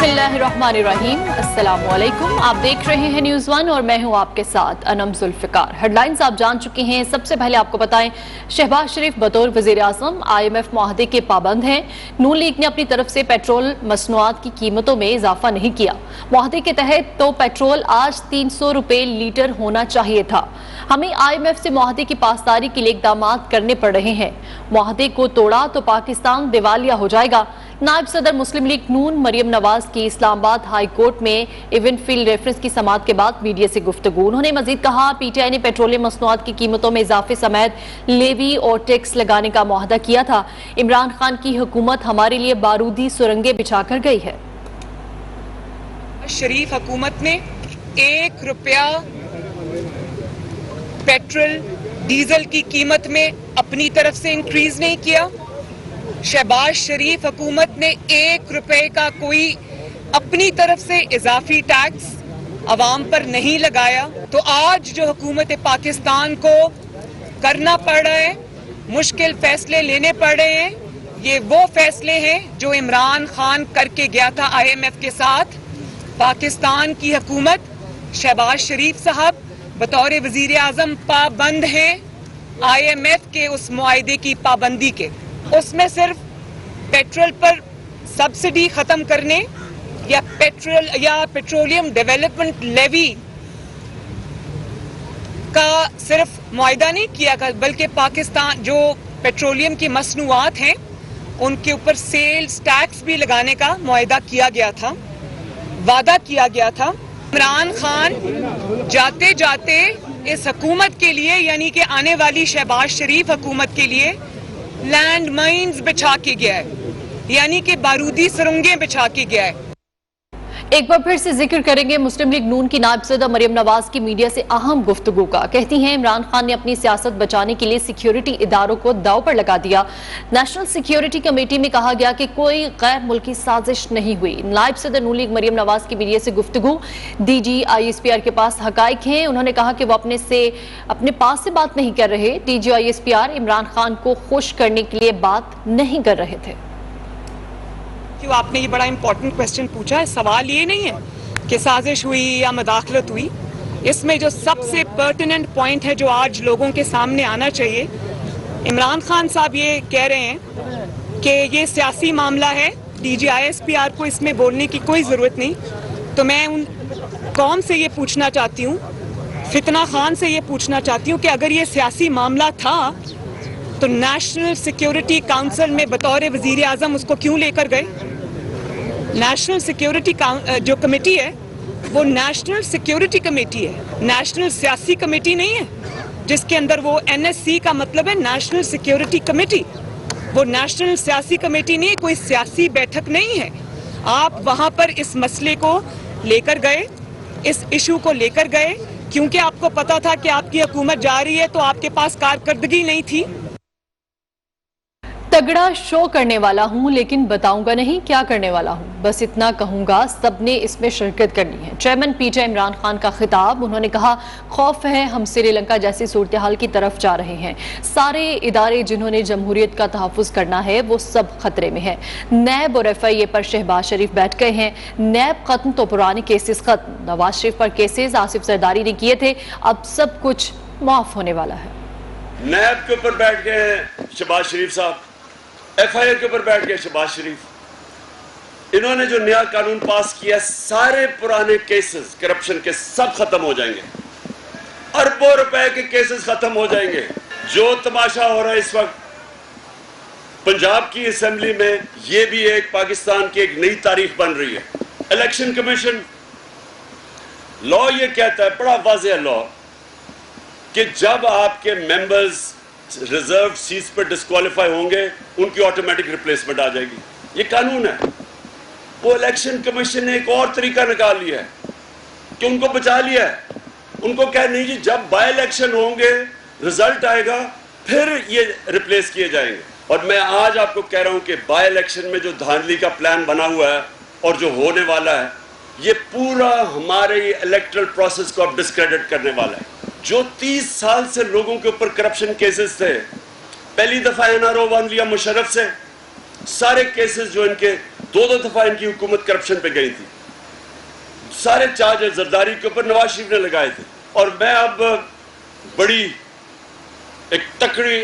बिस्मिल्लाहिर्रहमानिर्रहीम, अस्सलाम वालेकुम। आप देख रहे हैं न्यूज़ वन और मैं हूं आपके साथ अनम जुल्फ़िकार। हेडलाइंस आप जान चुके हैं। सबसे पहले आपको बताएं, शहबाज शरीफ बतौर वज़ीर आज़म IMF मुआहदे के पाबंद हैं। नून लीग ने अपनी तरफ से पेट्रोल मसनूआत की कीमतों में इजाफा नहीं किया। मुआहदे के तहत तो पेट्रोल आज 300 रुपये लीटर होना चाहिए था। हमें IMF से मुआहदे की पासदारी के लिए इक़दाम करने पड़ रहे हैं। मुआहदे को तोड़ा तो पाकिस्तान दिवालिया हो जाएगा। नायब सदर मुस्लिम लीग नून मरियम नवाज की इस्लामाबाद हाई कोर्ट में इवेंट फील्ड रेफरेंस की समाअत के बाद मीडिया से गुफ्तगू। उन्होंने मजीद कहा, PTI ने पेट्रोलियम मसनूआत की कीमतों में इजाफे समेत लेवी और टैक्स लगाने का मुआहदा किया था। इमरान खान की हुकूमत हमारे लिए बारूदी सुरंगें बिछा कर गई है। शरीफ हुकूमत ने 1 रुपया पेट्रोल डीजल की कीमत में अपनी तरफ से इंक्रीज नहीं किया। शहबाज शरीफ हुकूमत ने 1 रुपए का कोई अपनी तरफ से इजाफी टैक्स अवाम पर नहीं लगाया। तो आज जो हुकूमत पाकिस्तान को करना पड़ रहा है, मुश्किल फैसले लेने पड़ रहे हैं, ये वो फैसले हैं जो इमरान खान करके गया था IMF के साथ। पाकिस्तान की हुकूमत, शहबाज शरीफ साहब बतौर वजीर आजम पाबंद हैं IMF के उस मुआहदे की पाबंदी के। उसमें सिर्फ पेट्रोल पर सब्सिडी खत्म करने या पेट्रोलियम डेवलपमेंट लेवी का सिर्फ मुआहदा नहीं किया गया, बल्कि पाकिस्तान जो पेट्रोलियम की मसनूआत हैं उनके ऊपर सेल्स टैक्स भी लगाने का मुआहदा किया गया था, वादा किया गया था। इमरान खान जाते जाते इस हुकूमत के लिए, यानी कि आने वाली शहबाज शरीफ हुकूमत के लिए लैंड माइन्स बिछा के गया है, यानी कि बारूदी सुरंगें बिछा के गया है। एक बार फिर से जिक्र करेंगे मुस्लिम लीग नून की नायब सदर मरियम नवाज की मीडिया से अहम गुफ्तगू का। कहती हैं, इमरान खान ने अपनी सियासत बचाने के लिए सिक्योरिटी इदारों को दांव पर लगा दिया। नेशनल सिक्योरिटी कमेटी में कहा गया कि कोई गैर मुल्की साजिश नहीं हुई। नायब सदर नून लीग मरियम नवाज की मीडिया से गुफ्तगू। DG ISPR के पास हकाइक हैं। उन्होंने कहा कि वो अपने पास से बात नहीं कर रहे। DG ISPR इमरान खान को खुश करने के लिए बात नहीं कर रहे थे। क्यों आपने ये बड़ा इंपॉर्टेंट क्वेश्चन पूछा है। सवाल ये नहीं है कि साजिश हुई या मदाखलत हुई। इसमें जो सबसे पर्टिनेंट पॉइंट है जो आज लोगों के सामने आना चाहिए, इमरान खान साहब ये कह रहे हैं कि ये सियासी मामला है, DG ISPR को इसमें बोलने की कोई ज़रूरत नहीं। तो मैं उन कौम से ये पूछना चाहती हूँ, फितना खान से ये पूछना चाहती हूँ कि अगर ये सियासी मामला था तो नेशनल सिक्योरिटी काउंसिल में बतौर वजीर आजम उसको क्यों लेकर गए? नेशनल सिक्योरिटी जो कमेटी है वो नेशनल सिक्योरिटी कमेटी है, नेशनल सियासी कमेटी नहीं है, जिसके अंदर वो NSC का मतलब है नेशनल सिक्योरिटी कमेटी। वो नेशनल सियासी कमेटी नहीं है, कोई सियासी बैठक नहीं है। आप वहां पर इस मसले को लेकर गए, इस इशू को लेकर गए क्योंकि आपको पता था कि आपकी हुकूमत जा रही है, तो आपके पास कारकर्दगी नहीं थी। तगड़ा शो करने वाला हूं लेकिन बताऊंगा नहीं क्या करने वाला हूं, बस इतना कहूंगा सबने इसमें शिरकत करनी है। चेयरमैन PTI इमरान खान का खिताब। उन्होंने कहा, खौफ है हम श्रीलंका जैसी सूरत हाल की तरफ जा रहे हैं। सारे इदारे जिन्होंने जमहूरियत का तहफ़्फ़ुज़ करना है वो सब खतरे में है। नैब और FIA पर शहबाज शरीफ बैठ गए हैं। नैब खत्म तो पुराने केसेस खत्म। नवाज शरीफ पर केसेस आसिफ जरदारी ने किए थे, अब सब कुछ माफ होने वाला है। नैब के ऊपर बैठ गए हैं शहबाज शरीफ साहब, FIA के ऊपर बैठ गए शहबाज शरीफ। इन्होंने जो नया कानून पास किया, सारे पुराने केसेस करप्शन के सब खत्म हो जाएंगे, अरबों रुपए के केसेस खत्म हो जाएंगे। जो तमाशा हो रहा है इस वक्त पंजाब की असेंबली में, ये भी एक पाकिस्तान की एक नई तारीख बन रही है। इलेक्शन कमीशन लॉ ये कहता है, बड़ा वाज़ेह लॉ, कि जब आपके मेंबर्स रिजर्व सीट्स पर डिस्क्वालीफाई होंगे उनकी ऑटोमेटिक रिप्लेसमेंट आ जाएगी। ये कानून है। वो इलेक्शन कमीशन ने एक और तरीका निकाल लिया है कि उनको बचा लिया है। उनको कह नहीं जी, जब बाय इलेक्शन होंगे रिजल्ट आएगा फिर ये रिप्लेस किए जाएंगे। और मैं आज आपको कह रहा हूं कि बाय इलेक्शन में जो धांधली का प्लान बना हुआ है और जो होने वाला है, ये पूरा हमारे इलेक्टरल प्रोसेस को अब डिस्क्रेडिट करने वाला है। जो 30 साल से लोगों के ऊपर करप्शन केसेस थे, पहली दफा NRO 1 लिया मुशर्रफ से, सारे केसेस जो इनके दो दफा इनकी हुकूमत करप्शन पे गई थी, सारे चार्ज जरदारी के ऊपर नवाज शरीफ ने लगाए थे। और मैं अब बड़ी एक तकड़ी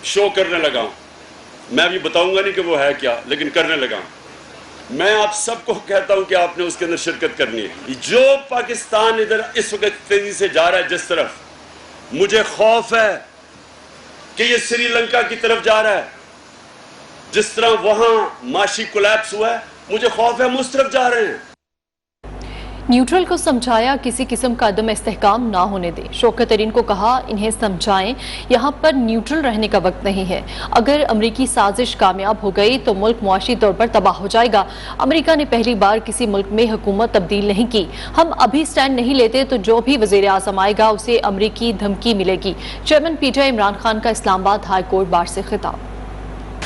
शो करने लगा हूं। मैं अभी बताऊंगा नहीं कि वो है क्या, लेकिन करने लगा हूं। मैं आप सबको कहता हूं कि आपने उसके अंदर शिरकत करनी है। जो पाकिस्तान इधर इस वक्त तेजी से जा रहा है जिस तरफ, मुझे खौफ है कि ये श्रीलंका की तरफ जा रहा है। जिस तरह वहां माशी कोलैप्स हुआ है, मुझे खौफ है हम उस तरफ जा रहे हैं। न्यूट्रल को समझाया, किसी किस्म का अदम इस्तेहकाम ना होने दें। शौकत तरीन को कहा, इन्हें समझाएं, यहाँ पर न्यूट्रल रहने का वक्त नहीं है। अगर अमरीकी साजिश कामयाब हो गई तो मुल्क मुआशी तौर पर तबाह हो जाएगा। अमरीका ने पहली बार किसी मुल्क में हुकूमत तब्दील नहीं की। हम अभी स्टैंड नहीं लेते तो जो भी वज़ीर आज़म आएगा उसे अमरीकी धमकी मिलेगी। चेयरमैन पीटीआई इमरान खान का इस्लामाबाद हाई कोर्ट बार से खिताब।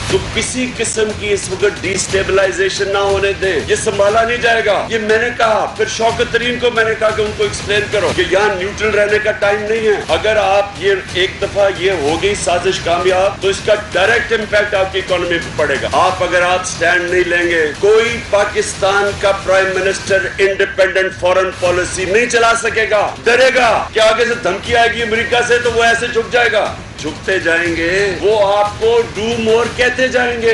तो किसी किस्म की इस वक्त डिस्टेबलाइजेशन ना होने दें, ये संभाला नहीं जाएगा। ये मैंने कहा, फिर शौकत तरीन को मैंने कहा कि उनको एक्सप्लेन करो कि यहाँ न्यूट्रल रहने का टाइम नहीं है। अगर आप ये एक दफा ये हो गई साजिश कामयाब तो इसका डायरेक्ट इम्पैक्ट आपकी इकोनॉमी पे पड़ेगा। अगर आप स्टैंड नहीं लेंगे, कोई पाकिस्तान का prime minister independent foreign policy नहीं चला सकेगा। डरेगा कि आगे से धमकी आएगी अमेरिका से तो वो ऐसे झुक जाएगा। झुकते जाएंगे, वो आपको डू मोर कहते जाएंगे।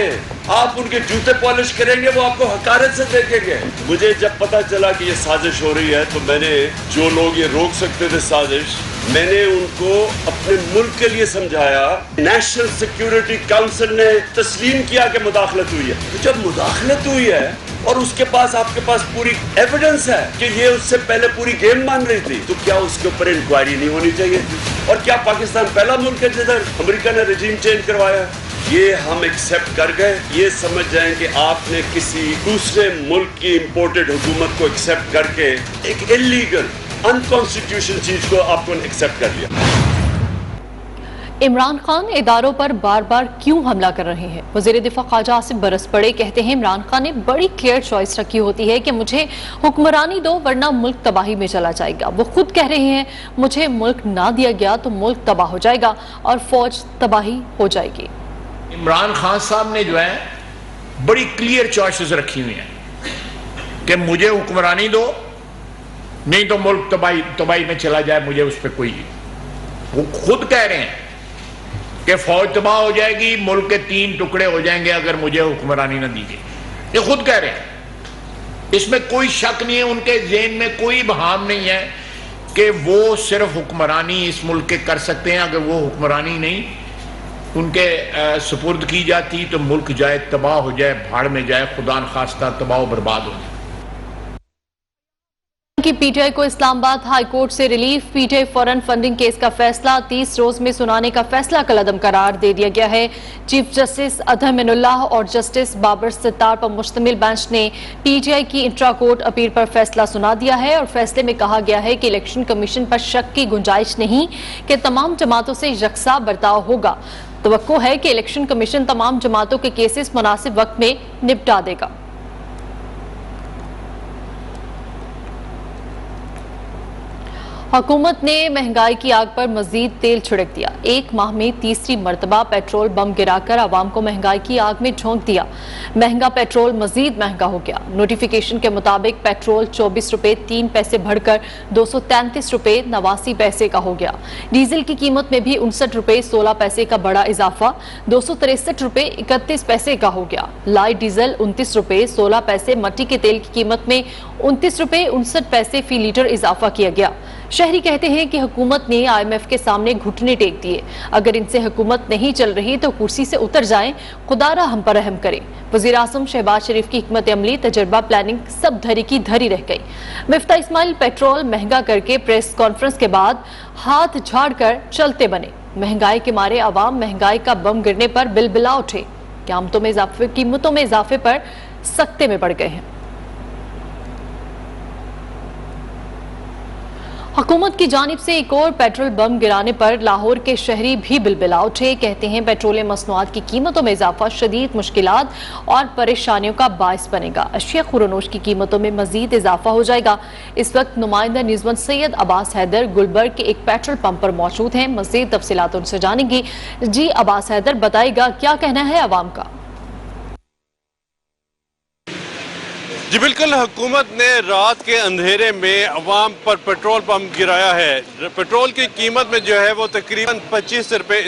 आप उनके जूते पॉलिश करेंगे, वो आपको हकारत से देखेंगे। मुझे जब पता चला कि ये साजिश हो रही है तो मैंने, जो लोग ये रोक सकते थे साजिश, मैंने उनको अपने मुल्क के लिए समझाया। नेशनल सिक्योरिटी काउंसिल ने तस्लीम किया कि मुदाखलत हुई है। तो जब मुदाखलत हुई है और उसके पास आपके पास पूरी एविडेंस है कि ये उससे पहले पूरी गेम मान रही थी, तो क्या उसके ऊपर इंक्वायरी नहीं होनी चाहिए थी? और क्या पाकिस्तान पहला मुल्क है जिधर अमेरिका ने रजीम चेंज करवाया? ये हम एक्सेप्ट कर गए। ये समझ जाएं कि आपने किसी दूसरे मुल्क की इंपोर्टेड हुकूमत को एक्सेप्ट करके एक इलीगल अनकॉन्स्टिट्यूशनल चीज को आपको एक्सेप्ट कर लिया। इमरान खान इदारों पर बार बार क्यों हमला कर रहे हैं? वज़ीर दिफा ख्वाजा आसिफ बरस पड़े, कहते हैं इमरान खान ने बड़ी क्लियर चॉइस रखी होती है कि मुझे हुक्मरानी दो वरना मुल्क तबाही में चला जाएगा। वो खुद कह रहे हैं मुझे मुल्क ना दिया गया तो मुल्क तबाह हो जाएगा और फौज तबाही हो जाएगी। इमरान खान साहब ने जो है बड़ी क्लियर चॉइसेस रखी हुई हैं कि मुझे हुक्मरानी दो, नहीं तो मुल्क तबाही में चला जाए। मुझे उस पर कोई, वो खुद कह रहे हैं कि फौज तबाह हो जाएगी, मुल्क के 3 टुकड़े हो जाएंगे अगर मुझे हुक्मरानी न दी गई। ये खुद कह रहे हैं, इसमें कोई शक नहीं है। उनके ज़हन में कोई बहाम नहीं है कि वो सिर्फ हुक्मरानी इस मुल्क के कर सकते हैं। अगर वो हुक्मरानी नहीं उनके सुपुर्द की जाती तो मुल्क जाए तबाह हो जाए, भाड़ में जाए, खुदा न खास्ता तबाह बर्बाद हो जाए। की पीटीआई को इस्लामाबाद हाई कोर्ट से relief. PTI foreign funding case का फैसला 30 रोज में सुनाने का फैसला कलअदम करार दे दिया गया है। चीफ जस्टिस अदहर मिनुल्लाह और जस्टिस बाबर सित्तार पर मुश्तमिल बेंच ने पीटीआई की इंट्रा कोर्ट अपील पर फैसला सुना दिया है और फैसले में कहा गया है कि इलेक्शन कमीशन पर शक की गुंजाइश नहीं कि तमाम जमातों से यकसा बर्ताव होगा। तवक्को है कि इलेक्शन कमीशन तमाम जमातों के केसेस मुनासिब वक्त में निपटा देगा। हुकूमत ने महंगाई की आग पर मजीद तेल छिड़क दिया। एक माह में तीसरी मरतबा पेट्रोल बम गिराकर आवाम को महंगाई की आग में झोंक दिया। महंगा पेट्रोल मजीद महंगा हो गया। नोटिफिकेशन के मुताबिक पेट्रोल 24 रुपए 3 पैसे बढ़कर 233 रुपए 89 पैसे का हो गया। डीजल की कीमत में भी 59 रुपए 16 पैसे का बड़ा इजाफा 263 रुपए 31 पैसे का हो गया। लाइट डीजल 29 रुपए 16 पैसे, मट्टी के तेल की कीमत में 29 रुपए 59 पैसे फी लीटर इजाफा किया गया। शहरी कहते हैं कि हुकूमत ने IMF के सामने घुटने टेक दिए। अगर इनसे हुकूमत नहीं चल रही तो कुर्सी से उतर जाएं, खुदारा हम पर रहम करे। वज़ीर आज़म शहबाज शरीफ की हिकमत अमली, तजर्बा, प्लानिंग सब धरी की धरी रह गई। मिफ्ता इस्माइल पेट्रोल महंगा करके प्रेस कॉन्फ्रेंस के बाद हाथ झाड़ कर चलते बने। महंगाई के मारे आवाम महंगाई का बम गिरने पर बिलबिला उठे। कीमतों में इजाफे पर सख्ते में पड़ गए हैं। हुकूमत की जानिब से एक और पेट्रोल बम गिराने पर लाहौर के शहरी भी बिलबिला उठे। कहते हैं पेट्रोलियम मसनूआत की कीमतों में इजाफा शदीद मुश्किलात और परेशानियों का बायस बनेगा। अशिया खुरनोश की कीमतों में मजीद इजाफा हो जाएगा। इस वक्त नुमाइंदा न्यूज़1 सैयद अब्बास हैदर गुलबर्ग के एक पेट्रोल पंप पर मौजूद हैं। मजीद तफसीलात उनसे जानेंगे। जी अब्बास हैदर, बताएगा क्या कहना है आवाम का? جی بالکل، حکومت نے رات کے اندھیرے میں عوام پر پیٹرول پمپ گرایا ہے۔ پیٹرول کی قیمت میں جو ہے وہ تقریباً 25 روپے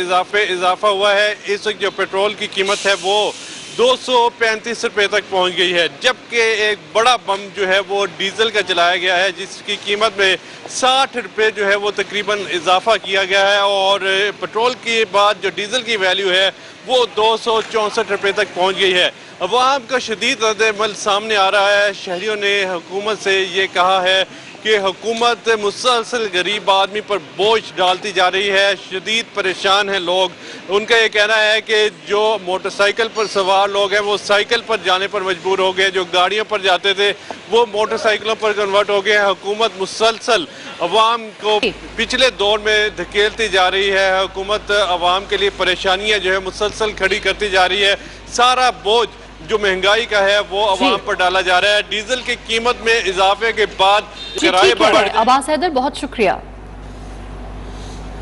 اضافہ ہوا ہے۔ اس وقت جو پیٹرول کی قیمت ہے وہ 235 روپے تک پہنچ گئی ہے، جبکہ ایک بڑا بم جو ہے وہ ڈیزل کا چلایا گیا ہے، جس کی قیمت میں 60 روپے جو ہے وہ تقریباً اضافہ کیا گیا ہے، اور پیٹرول کے بعد جو ڈیزل کی ویلیو ہے وہ 264 روپے تک پہنچ گئی ہے۔ عوام کا شدید رد عمل سامنے آ رہا ہے۔ شہریوں نے حکومت سے یہ کہا ہے کہ حکومت مسلسل غریب آدمی پر بوجھ ڈالتی جا رہی ہے، شدید پریشان ہیں لوگ۔ ان کا یہ کہنا ہے کہ جو موٹر سائیکل پر سوار لوگ ہیں وہ سائیکل پر جانے پر مجبور ہو گئے، جو گاڑیوں پر جاتے تھے وہ موٹر سائیکلوں پر کنورٹ ہو گئے ہیں۔ حکومت مسلسل عوام کو پچھلے دور میں دھکیلتی جا رہی ہے۔ حکومت عوام کے لیے پریشانیاں جو ہے مسلسل کھڑی کرتی جا رہی ہے۔ سارا بوجھ جو مہنگائی کا ہے وہ عوام پر ڈالا جا رہا ہے۔ ڈیزل کی قیمت میں اضافے کے بعد کرائے بڑھ گئے۔ عباس حیدر، بہت شکریہ۔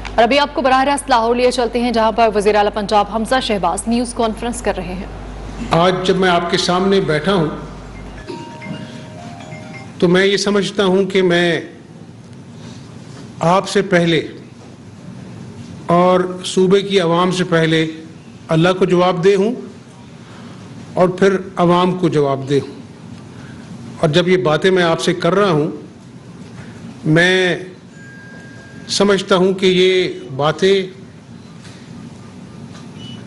اور ابھی آپ کو براہ راست لاہور لیے چلتے ہیں، جہاں پر وزیر اعلیٰ پنجاب حمزہ شہباز نیوز کانفرنس کر رہے ہیں۔ آج جب میں آپ کے سامنے بیٹھا ہوں تو میں یہ سمجھتا ہوں کہ میں آپ سے پہلے اور صوبے کی عوام سے پہلے اللہ کو جواب دہ ہوں اور پھر عوام کو جواب دہ ہوں۔ اور جب یہ باتیں میں آپ سے کر رہا ہوں، میں سمجھتا ہوں کہ یہ باتیں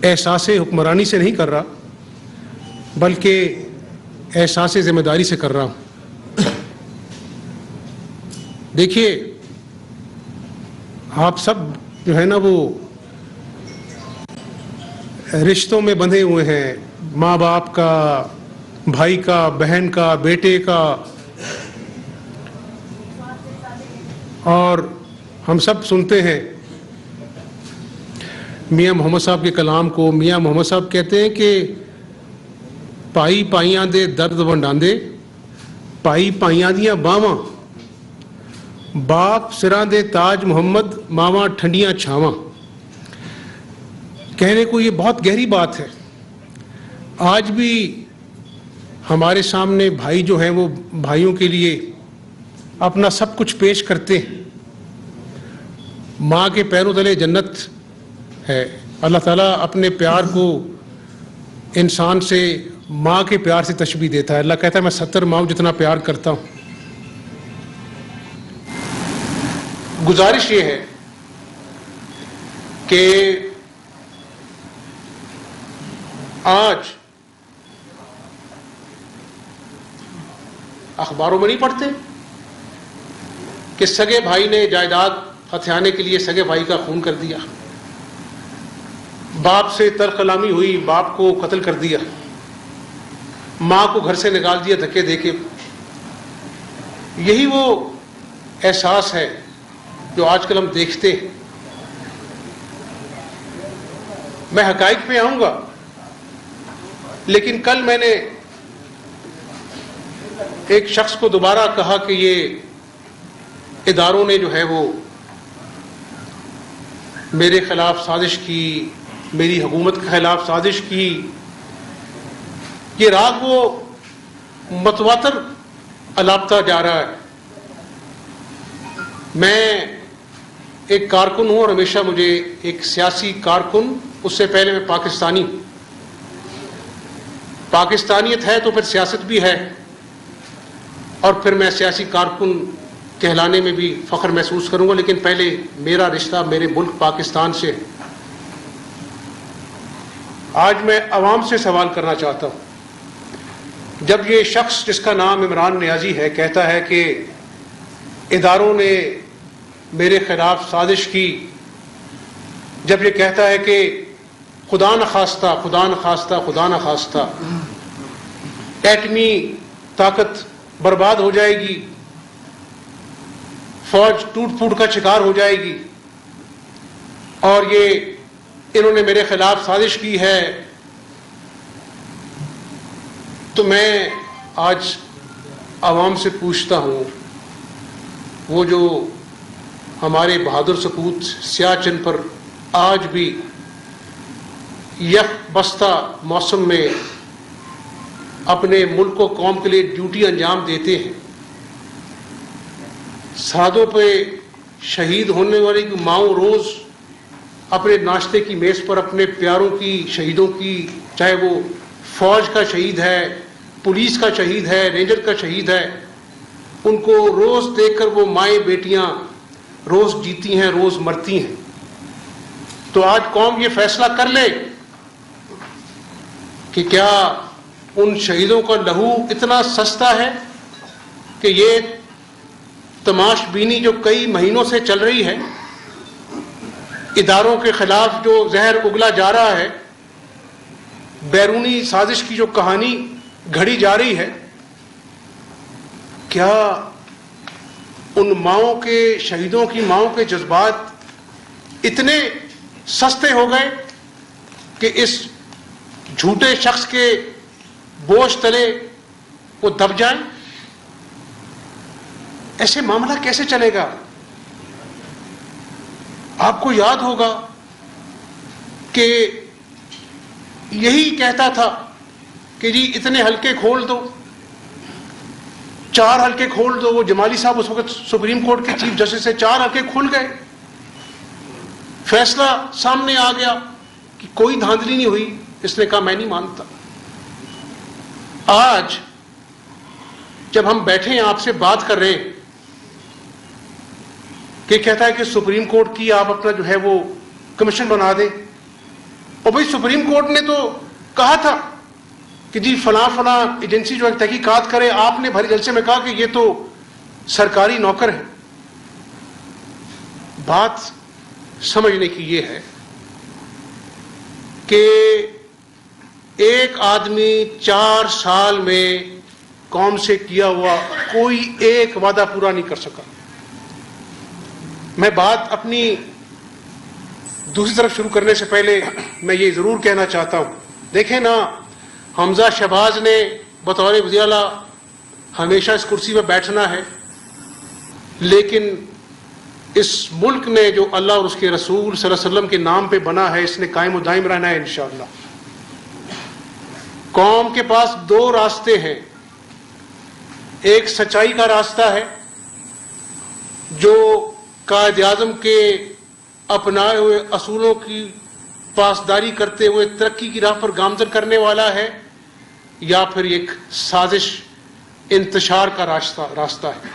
احساس حکمرانی سے نہیں کر رہا، بلکہ احساس ذمہ داری سے کر رہا ہوں۔ دیکھیے، آپ سب جو ہے نا وہ رشتوں میں بندھے ہوئے ہیں، ماں باپ کا، بھائی کا، بہن کا، بیٹے کا، اور ہم سب سنتے ہیں میاں محمد صاحب کے کلام کو۔ میاں محمد صاحب کہتے ہیں کہ پائی پائیاں دے درد ونڈاندے، پائی پائیاں دیاں باواں، باپ سراں دے تاج محمد، ماواں ٹھنڈیاں چھاواں۔ کہنے کو یہ بہت گہری بات ہے۔ آج بھی ہمارے سامنے بھائی جو ہیں وہ بھائیوں کے لیے اپنا سب کچھ پیش کرتے ہیں۔ ماں کے پیروں تلے جنت ہے۔ اللہ تعالیٰ اپنے پیار کو انسان سے ماں کے پیار سے تشبیہ دیتا ہے۔ اللہ کہتا ہے میں 70 ماؤں جتنا پیار کرتا ہوں۔ گزارش یہ ہے کہ آج اخباروں میں نہیں پڑھتے کہ سگے بھائی نے جائیداد ہتھیانے کے لیے سگے بھائی کا خون کر دیا، باپ سے تلخ کلامی ہوئی، باپ کو قتل کر دیا، ماں کو گھر سے نکال دیا دھکے دے کے۔ یہی وہ احساس ہے جو آج کل ہم دیکھتے ہیں۔ میں حقائق پہ آؤں گا، لیکن کل میں نے ایک شخص کو دوبارہ کہا کہ یہ اداروں نے جو ہے وہ میرے خلاف سازش کی، میری حکومت کے خلاف سازش کی۔ یہ راگ وہ متواتر الاپتا جا رہا ہے۔ میں ایک کارکن ہوں اور ہمیشہ مجھے ایک سیاسی کارکن، اس سے پہلے میں پاکستانی ہوں۔ پاکستانیت ہے تو پھر سیاست بھی ہے، اور پھر میں سیاسی کارکن کہلانے میں بھی فخر محسوس کروں گا، لیکن پہلے میرا رشتہ میرے ملک پاکستان سے۔ آج میں عوام سے سوال کرنا چاہتا ہوں۔ جب یہ شخص جس کا نام عمران نیازی ہے کہتا ہے کہ اداروں نے میرے خلاف سازش کی، جب یہ کہتا ہے کہ خدا نخواستہ خدا نخواستہ خدا نخواستہ ایٹمی طاقت برباد ہو جائے گی، فوج ٹوٹ پھوٹ کا شکار ہو جائے گی، اور یہ انہوں نے میرے خلاف سازش کی ہے، تو میں آج عوام سے پوچھتا ہوں، وہ جو ہمارے بہادر سپوت سیاچن پر آج بھی یک بستہ موسم میں अपने मुल्क को कौम के लिए ड्यूटी अंजाम देते हैं, सरहदों पे शहीद होने वाली माओ रोज अपने नाश्ते की मेज पर अपने प्यारों की, शहीदों की, चाहे वो फौज का शहीद है, पुलिस का शहीद है, रेंजर का शहीद है, उनको रोज देखकर वो माएँ बेटियां रोज जीती हैं, रोज मरती हैं। तो आज कौम ये फैसला कर ले कि क्या उन शहीदों का लहू इतना सस्ता है कि ये तमाशबीनी जो कई महीनों से चल रही है, इदारों के खिलाफ जो जहर उगला जा रहा है, बैरूनी साजिश की जो कहानी घड़ी जा रही है, क्या उन माओं के, शहीदों की माओं के जज्बात इतने सस्ते हो गए कि इस झूठे शख्स के बोझ तले वो दब जाएं? ऐसे मामला कैसे चलेगा? आपको याद होगा कि यही कहता था कि जी इतने हल्के खोल दो, 4 हल्के खोल दो। वो जमाली साहब उस वक्त सुप्रीम कोर्ट के चीफ जस्टिस से 4 हल्के खुल गए, फैसला सामने आ गया कि कोई धांधली नहीं हुई। इसने कहा मैं नहीं मानता। आज जब हम बैठे हैं आपसे बात कर रहे हैं कि कहता है कि सुप्रीम कोर्ट की आप अपना जो है वो कमीशन बना दें, और भाई सुप्रीम कोर्ट ने तो कहा था कि जी फला फला एजेंसी जो है तहकीकात करे। आपने भरे जलसे में कहा कि ये तो सरकारी नौकर है। बात समझने की ये है कि एक आदमी 4 साल में कौम से किया हुआ कोई एक वादा पूरा नहीं कर सका। मैं बात अपनी दूसरी तरफ शुरू करने से पहले मैं ये जरूर कहना चाहता हूं, देखें ना, हमजा शहबाज ने बतौर वज़ीर आला हमेशा इस कुर्सी पर बैठना है, लेकिन इस मुल्क में जो अल्लाह और उसके रसूल सल्लल्लाहु अलैहि वसल्लम के नाम पे बना है, इसने कायम और दायम रहना है इंशाअल्लाह। कौम के पास 2 रास्ते हैं। एक सच्चाई का रास्ता है जो कायद आज़म के अपनाए हुए असूलों की पासदारी करते हुए तरक्की की राह पर गामजन करने वाला है, या फिर एक साजिश इंतशार का रास्ता है।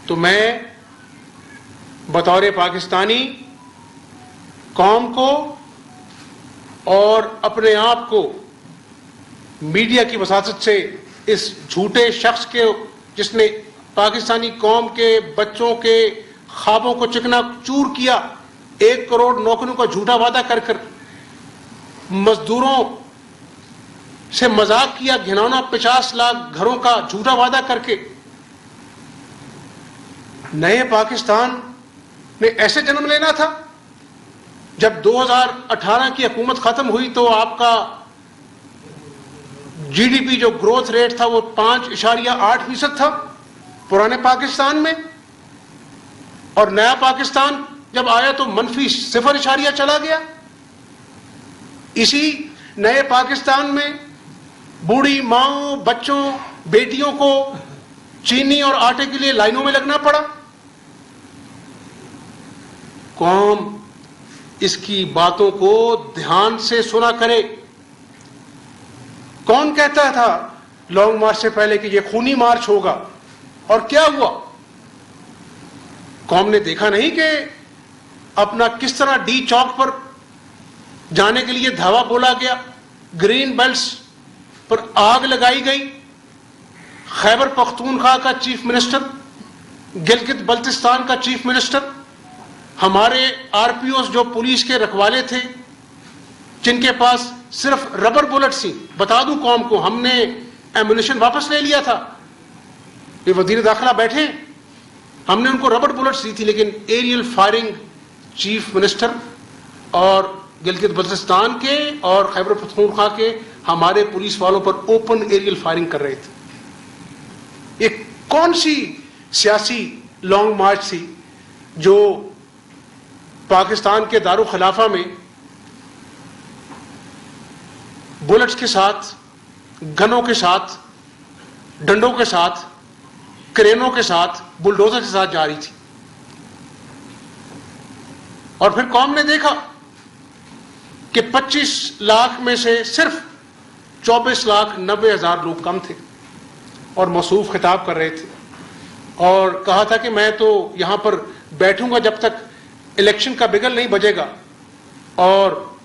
तो मैं बतौर पाकिस्तानी कौम को और अपने आप को मीडिया की वसातत से इस झूठे शख्स के, जिसने पाकिस्तानी कौम के बच्चों के ख्वाबों को चिकना चूर किया, 1 करोड़ नौकरियों का झूठा वादा कर कर मजदूरों से मजाक किया, घिनौना 50 लाख घरों का झूठा वादा करके, नए पाकिस्तान ने ऐसे जन्म लेना था। जब 2018 की हुकूमत खत्म हुई तो आपका जीडीपी जो ग्रोथ रेट था वो 5.8% था पुराने पाकिस्तान में, और नया पाकिस्तान जब आया तो -0.0 चला गया। इसी नए पाकिस्तान में बूढ़ी माओ, बच्चों, बेटियों को चीनी और आटे के लिए लाइनों में लगना पड़ा। कौम इसकी बातों को ध्यान से सुना करे। कौन कहता था लॉन्ग मार्च से पहले कि यह खूनी मार्च होगा, और क्या हुआ? कौम ने देखा नहीं कि अपना किस तरह डी चौक पर जाने के लिए धावा बोला गया, ग्रीन बेल्ट्स पर आग लगाई गई। खैबर पख्तूनख्वा का चीफ मिनिस्टर, गिलगित बल्तिस्तान का चीफ मिनिस्टर, हमारे आरपीओ जो पुलिस के रखवाले थे जिनके पास सिर्फ रबर बुलेट्स थी। बता दूं कौम को, हमने एम्युनिशन वापस ले लिया था। ये वजीर दाखिला बैठे, हमने उनको रबर बुलेट्स दी थी, लेकिन एरियल फायरिंग चीफ मिनिस्टर और गिलगित बल्तिस्तान के और खैबर पख्तूनख्वा के हमारे पुलिस वालों पर ओपन एरियल फायरिंग कर रहे थे। ये कौन सी सियासी लॉन्ग मार्च थी जो पाकिस्तान के दारुल खिलाफा में बुलेट्स के साथ गनों के साथ, डंडों के साथ, क्रेनों के साथ, बुलडोजर के साथ जा रही थी। और फिर कौम ने देखा कि 25 लाख में से सिर्फ 24,90,000 लोग कम थे और मौसूफ खिताब कर रहे थे और कहा था कि मैं तो यहां पर बैठूंगा जब तक इलेक्शन का बिगल नहीं बजेगा। और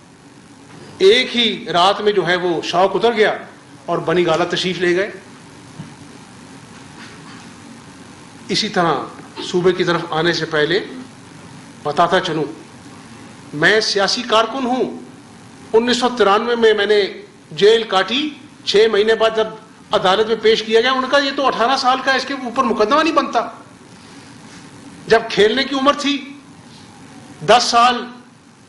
एक ही रात में जो है वो शौक उतर गया और बनी गाला तशरीफ ले गए। इसी तरह सूबे की तरफ आने से पहले बताता चलूं, मैं सियासी कारकुन हूं। 1993 में मैंने जेल काटी। 6 महीने बाद जब अदालत में पेश किया गया, उनका ये तो 18 साल का, इसके ऊपर मुकदमा नहीं बनता। जब खेलने की उम्र थी, 10 साल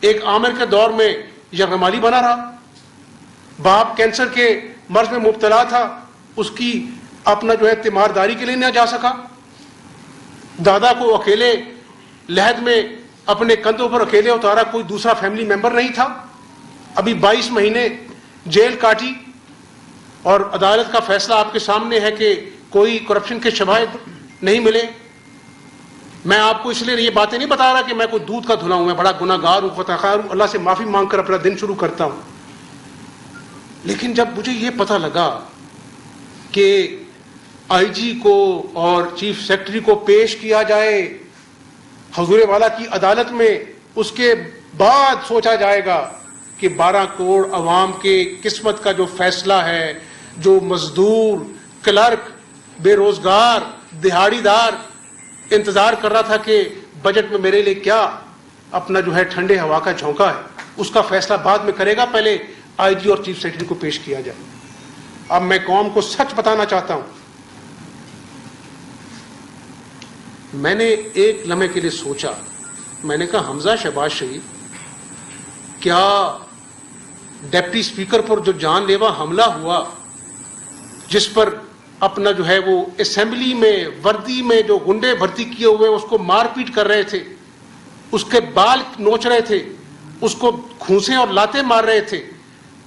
एक आमिर के दौर में यरगमाली बना रहा। बाप कैंसर के मर्ज में मुब्तला था, उसकी अपना जो है तीमारदारी के लिए न जा सका। दादा को अकेले लहद में अपने कंधों पर अकेले उतारा, कोई दूसरा फैमिली मेंबर नहीं था। अभी 22 महीने जेल काटी और अदालत का फैसला आपके सामने है कि कोई करप्शन के शवाहिद नहीं मिले। मैं आपको इसलिए ये बातें नहीं बता रहा कि मैं कोई दूध का धुला हूं, मैं बड़ा गुनाहगार हूं, खताकार हूं, अल्लाह से माफी मांगकर अपना दिन शुरू करता हूं। लेकिन जब मुझे ये पता लगा कि आईजी को और चीफ सेक्रेटरी को पेश किया जाए हजूर वाला की अदालत में, उसके बाद सोचा जाएगा कि 12 करोड़ अवाम के किस्मत का जो फैसला है, जो मजदूर, क्लर्क, बेरोजगार, दिहाड़ीदार इंतजार कर रहा था कि बजट में मेरे लिए क्या अपना जो है ठंडे हवा का झोंका है, उसका फैसला बाद में करेगा, पहले आईजी और चीफ सेक्रेटरी को पेश किया जाए। अब मैं कौम को सच बताना चाहता हूं, मैंने एक लम्हे के लिए सोचा, मैंने कहा हमजा शहबाज शरीफ, क्या डिप्टी स्पीकर पर जो जानलेवा हमला हुआ, जिस पर अपना जो है वो असेंबली में वर्दी में जो गुंडे भर्ती किए हुए उसको मारपीट कर रहे थे, उसके बाल नोच रहे थे, उसको घूंसे और लाते मार रहे थे,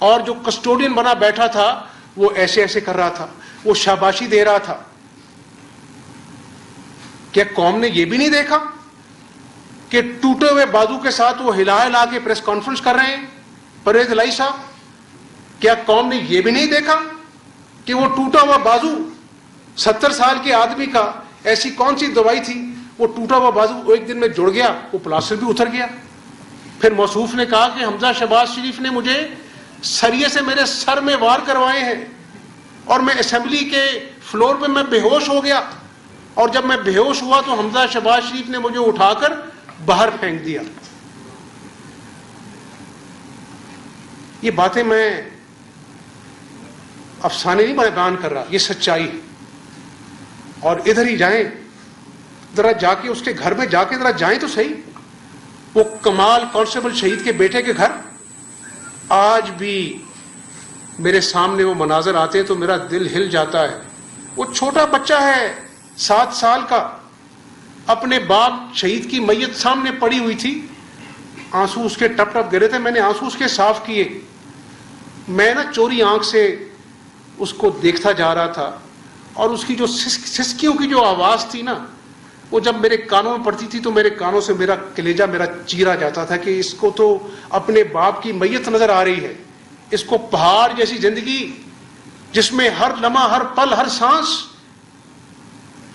और जो कस्टोडियन बना बैठा था वो ऐसे ऐसे कर रहा था, वो शाबाशी दे रहा था। क्या कौम ने ये भी नहीं देखा कि टूटे हुए बाजू के साथ वो हिला हिला के प्रेस कॉन्फ्रेंस कर रहे हैं परवेज इलाही साहब? क्या कौम ने ये भी नहीं देखा कि वो टूटा हुआ बाजू 70 साल के आदमी का, ऐसी कौन सी दवाई थी, वो टूटा हुआ बाजू एक दिन में जुड़ गया, वो प्लास्टर भी उतर गया। फिर मौसूफ ने कहा कि हमजा शहबाज शरीफ ने मुझे सरिये से मेरे सर में वार करवाए हैं और मैं असेंबली के फ्लोर पे मैं बेहोश हो गया, और जब मैं बेहोश हुआ तो हमजा शहबाज शरीफ ने मुझे उठाकर बाहर फेंक दिया। ये बातें मैं अफसाने नहीं बयान कर रहा, ये सच्चाई है। और इधर ही जाएं, जरा जाके उसके घर में जाके जरा जाएं तो सही, वो कमाल कांस्टेबल शहीद के बेटे के घर। आज भी मेरे सामने वो मनाजर आते हैं तो मेरा दिल हिल जाता है। वो छोटा बच्चा है 7 साल का, अपने बाप शहीद की मैयत सामने पड़ी हुई थी, आंसू उसके टप टप गिरे थे, मैंने आंसू उसके साफ किए। मैं ना चोरी आंख से उसको देखता जा रहा था, और उसकी जो सिसकियों की जो आवाज थी ना, वो जब मेरे कानों में पड़ती थी तो मेरे कानों से मेरा कलेजा मेरा चीरा जाता था कि इसको तो अपने बाप की मैयत नजर आ रही है, इसको पहाड़ जैसी जिंदगी जिसमें हर लम्हा, हर पल, हर सांस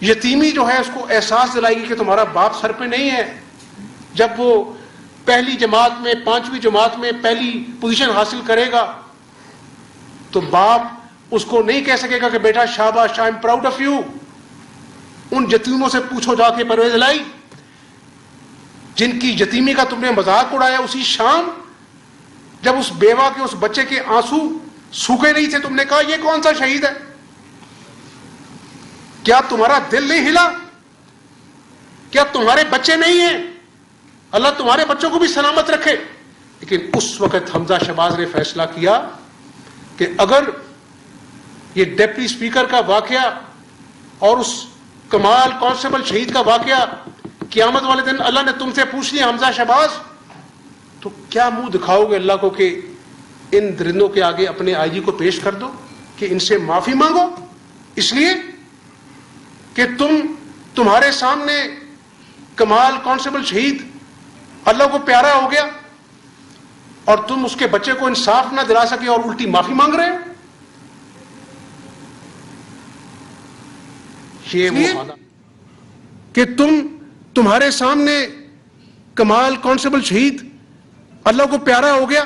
यतीमी जो है उसको एहसास दिलाएगी कि तुम्हारा बाप सर पे नहीं है। जब वो पहली जमात में, 5वीं जमात में पहली पोजीशन हासिल करेगा तो बाप उसको नहीं कह सकेगा कि बेटा शाबाश, I am proud of you. उन यतीमों से पूछो जाके परवेज इलाही, जिनकी यतीमी का तुमने मजाक उड़ाया, उसी शाम जब उस बेवा के, उस बच्चे के आंसू सूखे नहीं थे, तुमने कहा ये कौन सा शहीद है? क्या तुम्हारा दिल नहीं हिला? क्या तुम्हारे बच्चे नहीं हैं? अल्लाह तुम्हारे बच्चों को भी सलामत रखे। लेकिन उस वक्त हमजा शहबाज ने फैसला किया कि अगर ये डिप्टी स्पीकर का वाकया और उस कमाल कांस्टेबल शहीद का वाकया क़यामत वाले दिन अल्लाह ने तुमसे पूछ लिया हमजा शहबाज, तो क्या मुंह दिखाओगे अल्लाह को कि इन दरिंदों के आगे अपने आईजी को पेश कर दो? کہ ان سے معافی مانگو، اس لیے کہ تمہارے سامنے کمال کانسٹیبل شہید اللہ کو پیارا ہو گیا اور تم اس کے بچے کو انصاف نہ دلا سکے اور الٹی معافی مانگ رہے ہو. یہ وہ حالات کہ تمہارے سامنے کمال کانسٹیبل شہید اللہ کو پیارا ہو گیا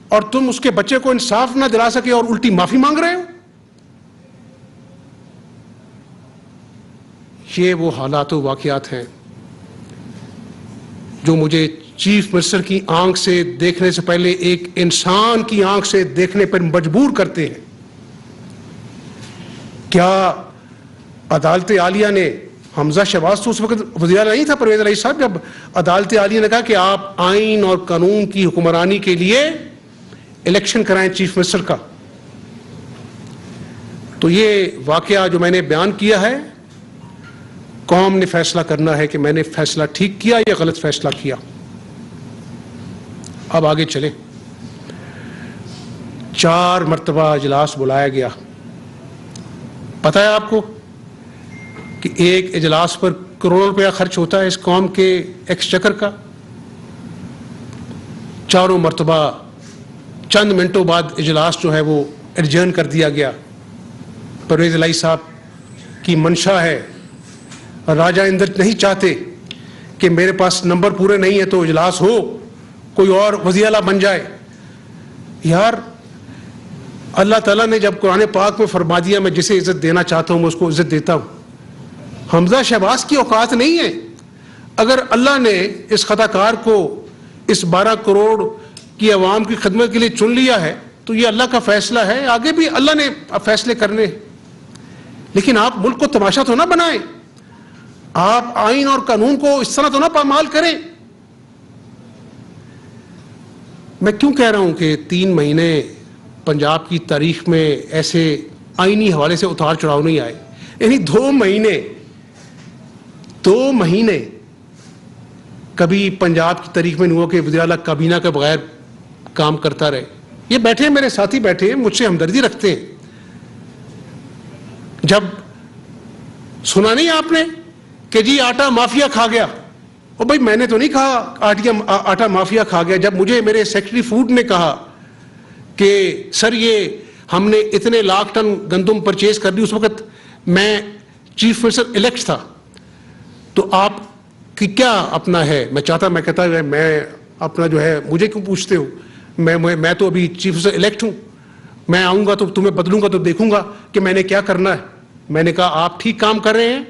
اور تم اس کے بچے کو انصاف نہ دلا سکے اور الٹی معافی مانگ رہے ہو. یہ وہ حالات و واقعات ہیں جو مجھے چیف منسٹر کی آنکھ سے دیکھنے سے پہلے ایک انسان کی آنکھ سے دیکھنے پر مجبور کرتے ہیں. کیا عدالت عالیہ نے حمزہ شہباز تو اس وقت وزیر اعلیٰ نہیں تھا پرویز الہی صاحب، جب عدالت عالیہ نے کہا کہ آپ آئین اور قانون کی حکمرانی کے لیے الیکشن کرائیں چیف منسٹر کا، تو یہ واقعہ جو میں نے بیان کیا ہے قوم نے فیصلہ کرنا ہے کہ میں نے فیصلہ ٹھیک کیا یا غلط فیصلہ کیا. اب آگے چلیں. 4 مرتبہ اجلاس بلایا گیا. پتہ ہے آپ کو کہ ایک اجلاس پر کروڑ روپیہ خرچ ہوتا ہے اس قوم کے ایکسچیکر کا. 4 مرتبہ چند منٹوں بعد اجلاس جو ہے وہ ایڈجرن کر دیا گیا. پرویز الہی صاحب کی منشا ہے، راجہ اندر نہیں چاہتے کہ میرے پاس نمبر پورے نہیں ہے تو اجلاس ہو، کوئی اور وزیر اعلیٰ بن جائے. یار اللہ تعالیٰ نے جب قرآن پاک میں فرما دیا میں جسے عزت دینا چاہتا ہوں میں اس کو عزت دیتا ہوں. حمزہ شہباز کی اوقات نہیں ہے. اگر اللہ نے اس خطا کار کو اس 12 کروڑ کی عوام کی خدمت کے لیے چن لیا ہے تو یہ اللہ کا فیصلہ ہے، آگے بھی اللہ نے فیصلے کرنے. لیکن آپ ملک کو تماشا تو نہ بنائیں، آپ آئین اور قانون کو اس طرح تو نہ پامال کریں. میں کیوں کہہ رہا ہوں کہ 3 مہینے پنجاب کی تاریخ میں ایسے آئینی حوالے سے اتار چڑھاؤ نہیں آئے. یعنی 2 مہینے کبھی پنجاب کی تاریخ میں نہیں ہوا کہ وزیر اعلیٰ کابینہ کے بغیر کام کرتا رہے. یہ بیٹھے ہیں میرے ساتھی بیٹھے ہیں، مجھ سے ہمدردی رکھتے ہیں. جب سنا نہیں آپ نے کہ جی آٹا مافیا کھا گیا، اور بھائی میں نے تو نہیں کہا آٹا مافیا کھا گیا. جب مجھے میرے سیکرٹری فوڈ نے کہا کہ سر یہ ہم نے اتنے لاکھ ٹن گندم پرچیز کر دی، اس وقت میں چیف منسٹر الیکٹ تھا، تو آپ کی کیا اپنا ہے؟ میں کہتا ہے میں اپنا جو ہے مجھے کیوں پوچھتے ہو، میں تو ابھی چیف منسٹر الیکٹ ہوں، میں آؤں گا تو تمہیں بدلوں گا تو دیکھوں گا کہ میں نے کیا کرنا ہے. میں نے کہا آپ ٹھیک کام کر رہے ہیں،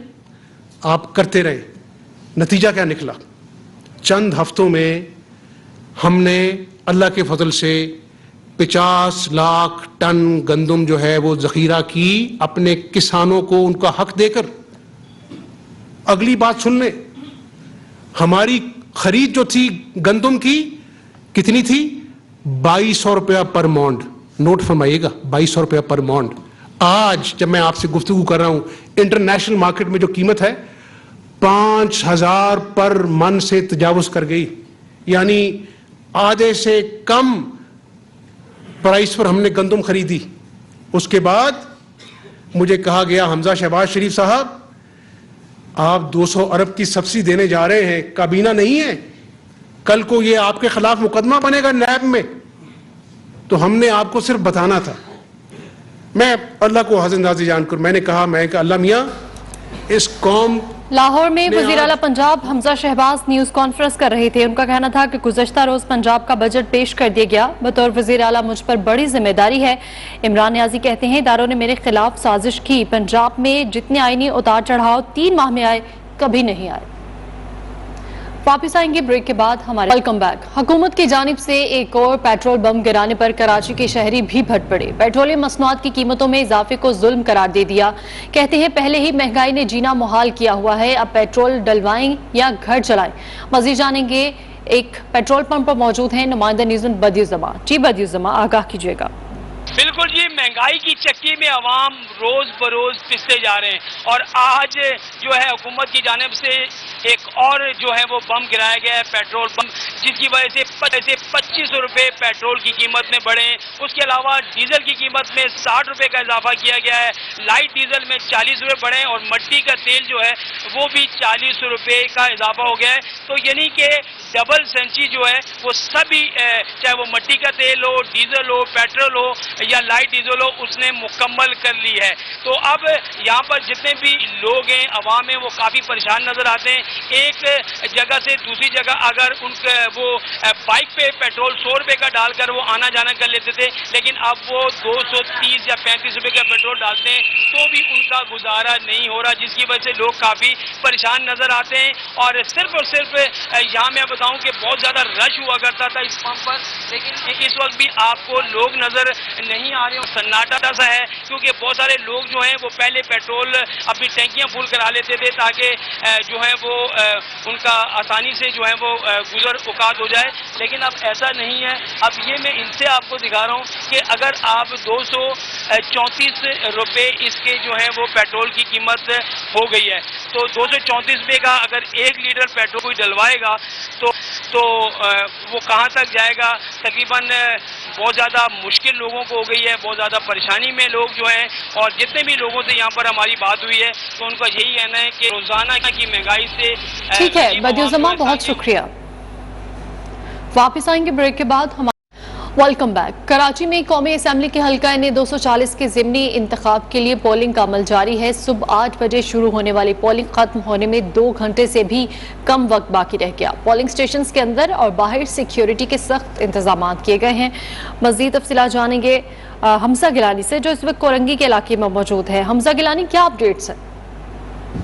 آپ کرتے رہے. نتیجہ کیا نکلا؟ چند ہفتوں میں ہم نے اللہ کے فضل سے 50 لاکھ ٹن گندم جو ہے وہ ذخیرہ کی اپنے کسانوں کو ان کا حق دے کر. اگلی بات سن لیں، ہماری خرید جو تھی گندم کی کتنی تھی؟ 2200 روپیہ پر مونڈ. نوٹ فرمائیے گا، 2200 روپیہ پر مونڈ. آج جب میں آپ سے گفتگو کر رہا ہوں انٹرنیشنل مارکیٹ میں جو قیمت ہے 5000 پر من سے تجاوز کر گئی. یعنی آدھے سے کم پرائس پر ہم نے گندم خریدی. اس کے بعد مجھے کہا گیا حمزہ شہباز شریف صاحب آپ 200 ارب کی سبسڈی دینے جا رہے ہیں، کابینہ نہیں ہے، کل کو یہ آپ کے خلاف مقدمہ بنے گا نیب میں. تو ہم نے آپ کو صرف بتانا تھا. میں اللہ کو حاضر ناظر جان کر میں نے کہا اللہ میاں اس قوم. لاہور میں وزیر اعلیٰ پنجاب حمزہ شہباز نیوز کانفرنس کر رہے تھے. ان کا کہنا تھا کہ گزشتہ روز پنجاب کا بجٹ پیش کر دیا گیا. بطور وزیر اعلیٰ مجھ پر بڑی ذمہ داری ہے. عمران نیازی کہتے ہیں اداروں نے میرے خلاف سازش کی. پنجاب میں جتنے آئینی اتار چڑھاؤ 3 ماہ میں آئے کبھی نہیں آئے. واپس آئیں گے بریک کے بعد. ہمارے ویلکم بیک. حکومت کی جانب سے ایک اور پیٹرول بم گرانے پر کراچی کے شہری بھی پھٹ پڑے. پیٹرولیم مصنوعات کی قیمتوں میں اضافے کو ظلم قرار دے دیا. کہتے ہیں پہلے ہی مہنگائی نے جینا محال کیا ہوا ہے، اب پیٹرول ڈلوائیں یا گھر چلائیں. مزید جانیں گے. ایک پیٹرول پمپ پر موجود ہیں نمائندہ نیوزن بدی الزماں. جی بدی الزماں آگاہ کیجیے گا. बिल्कुल जी, महंगाई की चक्की में अवाम रोज बरोज पिसते जा रहे हैं और आज जो है हुकूमत की जानिब से एक और जो है वो बम गिराया गया है, पेट्रोल बम, जिसकी वजह से 25 रुपए पेट्रोल की कीमत में बढ़े। उसके अलावा डीजल की कीमत में 60 रुपए का इजाफा किया गया है, लाइट डीजल में 40 रुपए बढ़े और मट्टी का तेल जो है वो भी 40 रुपए का इजाफा हो गया है। तो यानी कि डबल सेंची जो है वो सभी चाहे वो मट्टी का तेल हो, डीजल हो, पेट्रोल हो या लाइट डीजल हो, उसने मुकम्मल कर ली है। तो अब यहाँ पर जितने भी लोग हैं, अवाम हैं, वो काफ़ी परेशान नज़र आते हैं। एक जगह से दूसरी जगह अगर उनके वो बाइक पे पेट्रोल 100 रुपये का डालकर वो आना जाना कर लेते थे, लेकिन अब वो 230 या 35 रुपये का पेट्रोल डालते हैं तो भी उनका गुजारा नहीं हो रहा, जिसकी वजह से लोग काफ़ी परेशान नज़र आते हैं। और सिर्फ यहाँ मैं बताऊँ कि बहुत ज़्यादा रश हुआ करता था इस पंप पर, लेकिन इस वक्त भी आपको लोग नज़र नहीं आ रहे हैं, सन्नाटा सा है, क्योंकि बहुत सारे लोग जो हैं वो पहले पेट्रोल अपनी टैंकियाँ फुल करा लेते थे ताकि जो है वो उनका आसानी से जो है वो गुजर औकात हो जाए, लेकिन अब ऐसा नहीं है। अब ये मैं इनसे आपको दिखा रहा हूँ कि अगर आप 234 रुपये इसके जो है वो पेट्रोल की कीमत हो गई है, तो 234 रुपये का अगर 1 लीटर पेट्रोल कोई डलवाएगा तो वो कहाँ तक जाएगा। तकरीबन बहुत ज़्यादा मुश्किल लोगों को हो गई है, बहुत ज़्यादा परेशानी में लोग जो हैं। और जितने भी लोगों से यहाँ पर हमारी बात हुई है तो उनका यही कहना है कि रोज़ाना की महंगाई से ठीक है बदियुज़्ज़मा, बहुत शुक्रिया। वापस आएंगे ब्रेक के बाद। हम वेलकम बैक। कराची में कौमी असम्बली के हल्का ने 240 के ज़िमनी इंतखाब के लिए पोलिंग का अमल जारी है। सुबह 8 बजे शुरू होने वाली पोलिंग खत्म होने में 2 घंटे से भी कम वक्त बाकी रह गया। पोलिंग स्टेशन के अंदर और बाहर सिक्योरिटी के सख्त इंतजाम किए गए हैं। मज़ीद तफसीलात जानेंगे हमजा गिलानी से, जो इस वक्त कोरंगी के इलाके में मौजूद है। हमजा गिलानी, क्या अपडेट्स हैं?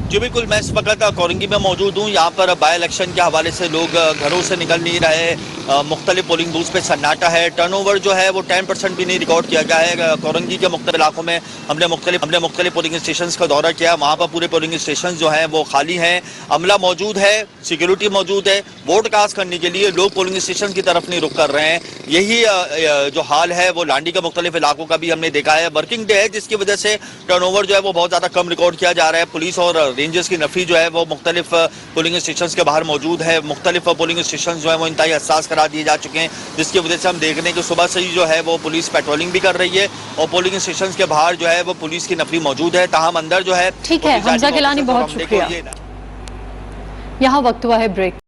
जी बिल्कुल, मैं इस वक्त कोरंगी में मौजूद हूँ। यहाँ पर बाई इलेक्शन के हवाले से लोग घरों से निकल नहीं रहे, मुख्तलिफ पोलिंग बूथ पे सन्नाटा है। टर्नओवर जो है वो 10% भी नहीं रिकॉर्ड किया गया है। कोरंगी के मुख्तलिफ इलाकों में हमने मुख्तलिफ पोलिंग स्टेशन का दौरा किया, वहाँ पर पूरे पोलिंग स्टेशन जो हैं वो खाली हैं। अमला मौजूद है, सिक्योरिटी मौजूद है, वोट कास्ट करने के लिए लोग पोलिंग स्टेशन की तरफ नहीं रुख कर रहे हैं। यही जो हाल है वो लांडी के मुख्तलिफ इलाकों का भी हमने देखा है। वर्किंग डे है, जिसकी वजह से टर्नओवर जो है वो बहुत ज़्यादा कम रिकॉर्ड किया जा रहा है। पुलिस और रेंजर्स की नफरी जो है वो मुख्तलिफ पोलिंग स्टेशन के बाहर मौजूद है। मुख्तलिफ पोलिंग स्टेशन जो है वो इंतहाई हसास करार दिए जा चुके हैं, जिसकी वजह से हम देख रहे हैं कि सुबह से ही जो है वो पुलिस पेट्रोलिंग भी कर रही है और पोलिंग स्टेशन के बाहर जो है वो पुलिस की नफरी मौजूद है। ताहम अंदर जो है। ठीक है हमजा गिलानी, बहुत शुक्रिया। यहाँ वक्त हुआ है ब्रेक।